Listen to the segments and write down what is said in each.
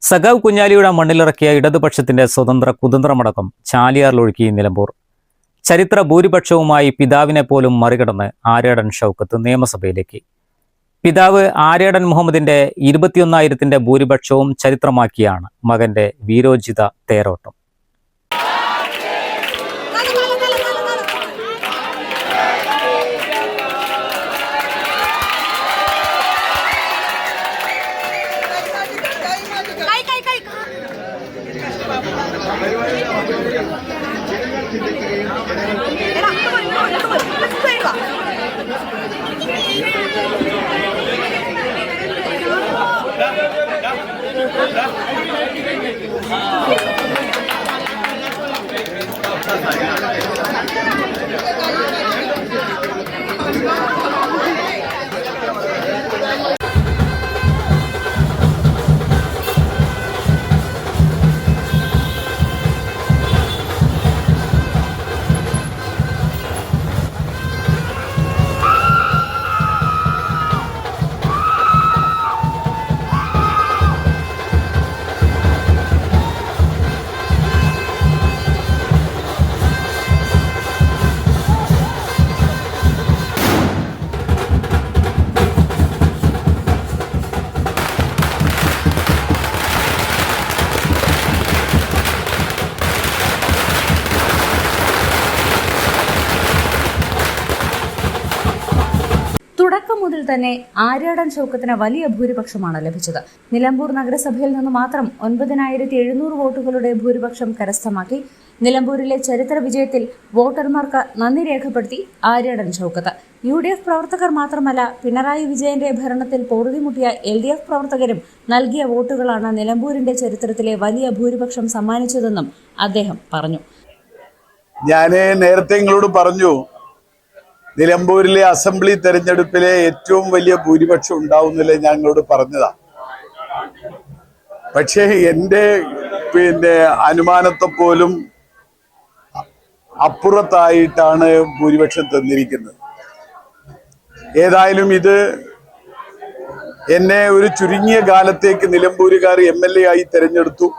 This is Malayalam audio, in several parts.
സഖാവ് കുഞ്ഞാലിയുടെ മണ്ണിലിറക്കിയ ഇടതുപക്ഷത്തിന്റെ സ്വതന്ത്ര കുതന്ത്രമടക്കം ചാലിയാറിലൊഴുക്കി നിലമ്പൂർ. ചരിത്ര ഭൂരിപക്ഷവുമായി പിതാവിനെ പോലും മറികടന്ന് ആര്യാടൻ ഷൗക്കത്ത് നിയമസഭയിലേക്ക്. പിതാവ് ആര്യാടൻ മുഹമ്മദിന്റെ 21,000-ന്റെ ഭൂരിപക്ഷവും ചരിത്രമാക്കിയാണ് മകന്റെ വീരോചിത തേരോട്ടം. തുടക്കം മുതൽ തന്നെ ആര്യാടൻ ഷൗക്കത്തിന് വലിയ ഭൂരിപക്ഷമാണ് ലഭിച്ചത്. നിലമ്പൂർ നഗരസഭയിൽ നിന്ന് മാത്രം 9,700 വോട്ടുകളുടെ ഭൂരിപക്ഷം കരസ്ഥമാക്കി. നിലമ്പൂരിലെ ചരിത്ര വിജയത്തിൽ വോട്ടർമാർക്ക് നന്ദി രേഖപ്പെടുത്തി ആര്യാടൻ ഷൗക്കത്ത്. UDF പ്രവർത്തകർ മാത്രമല്ല, പിണറായി വിജയന്റെ ഭരണത്തിൽ പൊറുതിമുട്ടിയ LDF പ്രവർത്തകരും നൽകിയ വോട്ടുകളാണ് നിലമ്പൂരിന്റെ ചരിത്രത്തിലെ വലിയ ഭൂരിപക്ഷം സമ്മാനിച്ചതെന്നും അദ്ദേഹം പറഞ്ഞു. ഞാൻ നേരത്തെ നിങ്ങളോട് പറഞ്ഞു, നിലമ്പൂരിലെ അസംബ്ലി തെരഞ്ഞെടുപ്പിലെ ഏറ്റവും വലിയ ഭൂരിപക്ഷം ഉണ്ടാവുന്നില്ല ഞങ്ങളോട് പറഞ്ഞതാ. പക്ഷേ എൻ്റെ അനുമാനത്തെ പോലും അപ്പുറത്തായിട്ടാണ് ഭൂരിപക്ഷം തന്നിരിക്കുന്നത്. ഏതായാലും ഇത് എന്നെ ഒരു ചുരുങ്ങിയ കാലത്തേക്ക് നിലമ്പൂരുകാർ MLA ആയി തെരഞ്ഞെടുത്തു.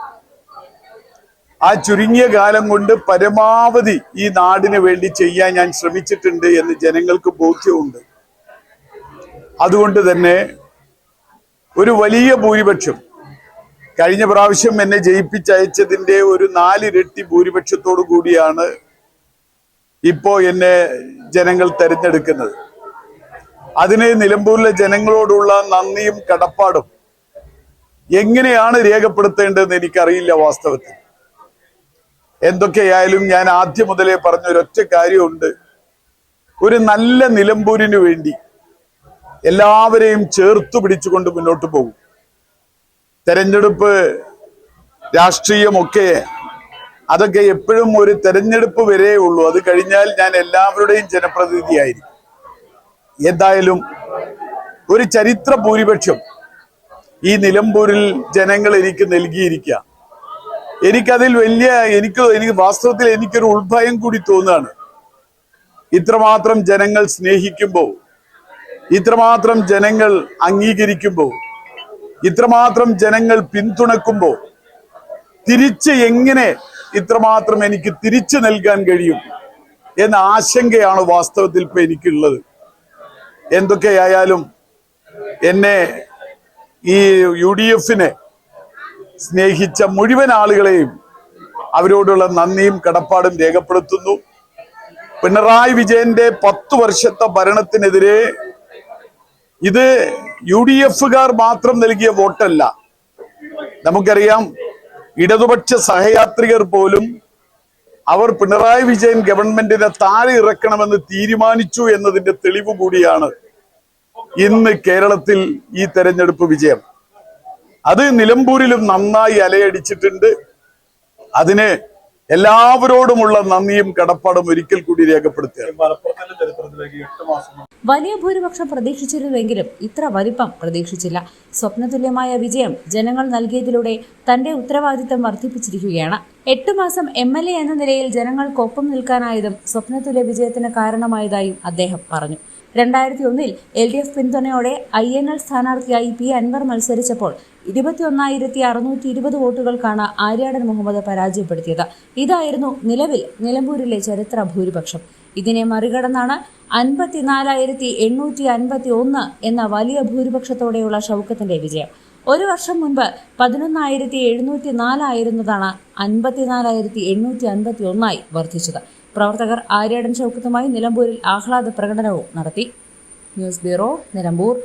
ആ ചുരുങ്ങിയ കാലം കൊണ്ട് പരമാവധി ഈ നാടിന് വേണ്ടി ചെയ്യാൻ ഞാൻ ശ്രമിച്ചിട്ടുണ്ട് എന്ന് ജനങ്ങൾക്ക് ബോധ്യമുണ്ട്. അതുകൊണ്ട് തന്നെ ഒരു വലിയ ഭൂരിപക്ഷം, കഴിഞ്ഞ പ്രാവശ്യം എന്നെ ജയിപ്പിച്ചയച്ചതിന്റെ ഒരു 4 ഇരട്ടി ഭൂരിപക്ഷത്തോടു കൂടിയാണ് ഇപ്പോ എന്നെ ജനങ്ങൾ തെരഞ്ഞെടുക്കുന്നത്. അതിന് നിലമ്പൂരിലെ ജനങ്ങളോടുള്ള നന്ദിയും കടപ്പാടും എങ്ങനെയാണ് രേഖപ്പെടുത്തേണ്ടതെന്ന് എനിക്കറിയില്ല. വാസ്തവത്തിൽ എന്തൊക്കെയായാലും ഞാൻ ആദ്യം മുതലേ പറഞ്ഞ ഒരൊറ്റ കാര്യമുണ്ട്: ഒരു നല്ല നിലമ്പൂരിന് വേണ്ടി എല്ലാവരെയും ചേർത്തു പിടിച്ചുകൊണ്ട് മുന്നോട്ട് പോകും. തെരഞ്ഞെടുപ്പ് രാഷ്ട്രീയമൊക്കെ അതൊക്കെ എപ്പോഴും ഒരു തെരഞ്ഞെടുപ്പ് വരേ ഉള്ളൂ. അത് കഴിഞ്ഞാൽ ഞാൻ എല്ലാവരുടെയും ജനപ്രതിനിധിയായിരിക്കും. എന്തായാലും ഒരു ചരിത്ര ഭൂരിപക്ഷം ഈ നിലമ്പൂരിൽ ജനങ്ങൾ എനിക്ക് നൽകിയിരിക്കുക. എനിക്കതിൽ എനിക്ക് വാസ്തവത്തിൽ എനിക്കൊരു ഉൾഭയം കൂടി തോന്നുകയാണ്. ഇത്രമാത്രം ജനങ്ങൾ സ്നേഹിക്കുമ്പോൾ, ഇത്രമാത്രം ജനങ്ങൾ അംഗീകരിക്കുമ്പോൾ, ഇത്രമാത്രം ജനങ്ങൾ പിന്തുണക്കുമ്പോൾ തിരിച്ച് എങ്ങനെ ഇത്രമാത്രം എനിക്ക് തിരിച്ചു നൽകാൻ കഴിയും എന്ന ആശങ്കയാണ് വാസ്തവത്തിൽ ഇപ്പൊ എനിക്കുള്ളത്. എന്തൊക്കെയായാലും എന്നെ ഈ UDF-നെ സ്നേഹിച്ച മുഴുവൻ ആളുകളെയും അവരോടുള്ള നന്ദിയും കടപ്പാടും രേഖപ്പെടുത്തുന്നു. പിണറായി വിജയന്റെ 10 വർഷത്തെ ഭരണത്തിനെതിരെ ഇത് UDF-കാർ മാത്രം നൽകിയ വോട്ടല്ല. നമുക്കറിയാം, ഇടതുപക്ഷ സഹയാത്രികർ പോലും അവർ പിണറായി വിജയൻ ഗവൺമെന്റിനെ താഴെ ഇറക്കണമെന്ന് തീരുമാനിച്ചു എന്നതിന്റെ തെളിവ് കൂടിയാണ് ഇന്ന് കേരളത്തിൽ ഈ തെരഞ്ഞെടുപ്പ് വിജയം. അത് നിലമ്പൂരിലും നന്നായി അലയടിച്ചിട്ടുണ്ട്. അതിന് എല്ലാവരോടുമുള്ള നന്ദിയും കടപ്പാടും ഒരിക്കൽ കൂടി രേഖപ്പെടുത്തുക. വലിയ ഭൂരിപക്ഷം പ്രതീക്ഷിച്ചിരുന്നുവെങ്കിലും ഇത്ര വലിപ്പം പ്രതീക്ഷിച്ചില്ല. സ്വപ്നതുല്യമായ വിജയം ജനങ്ങൾ നൽകിയതിലൂടെ തന്റെ ഉത്തരവാദിത്തം വർദ്ധിപ്പിച്ചിരിക്കുകയാണ്. 8 മാസം MLA എന്ന നിലയിൽ ജനങ്ങൾക്കൊപ്പം നിൽക്കാനായതും സ്വപ്നതുല്യ വിജയത്തിന് കാരണമായതായും അദ്ദേഹം പറഞ്ഞു. 2001-ൽ LDF പിന്തുണയോടെ INL സ്ഥാനാർത്ഥിയായി P. അൻവർ മത്സരിച്ചപ്പോൾ 21,620 വോട്ടുകൾക്കാണ് ആര്യാടൻ മുഹമ്മദ് പരാജയപ്പെടുത്തിയത്. ഇതായിരുന്നു നിലവിൽ നിലമ്പൂരിലെ ചരിത്ര ഭൂരിപക്ഷം. ഇതിനെ മറികടന്നാണ് 54,851 എന്ന വലിയ ഭൂരിപക്ഷത്തോടെയുള്ള ഷൗക്കത്തിന്റെ വിജയം. ഒരു വർഷം മുൻപ് 11,704 ആയിരുന്നതാണ് 54,851 വർദ്ധിച്ചത്. പ്രവർത്തകർ ആര്യാടൻ ഷൗക്കത്തുമായി നിലമ്പൂരിൽ ആഹ്ലാദ പ്രകടനവും നടത്തി. News bureau, Nilambur.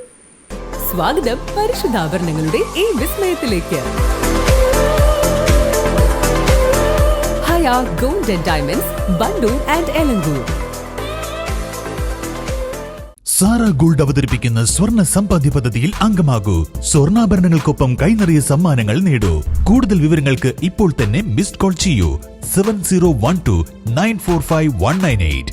സ്വാഗതം പരിശുദ്ധാഭരണങ്ങളുടെ ഈ വിസ്മയത്തിലേക്ക്. Haya gold and diamonds, Bandoor and Elankur. Sara gold അവതരിപ്പിക്കുന്ന സ്വർണ്ണ സമ്പാദ്യ പദ്ധതിയിൽ അംഗമാകൂ. സ്വർണ്ണാഭരണങ്ങൾക്കൊപ്പം കൈനിറിയ സമ്മാനങ്ങൾ നേടൂ. കൂടുതൽ വിവരങ്ങൾക്ക് ഇപ്പോൾ തന്നെ മിസ്ഡ് കോൾ ചെയ്യൂ 7012 945 198.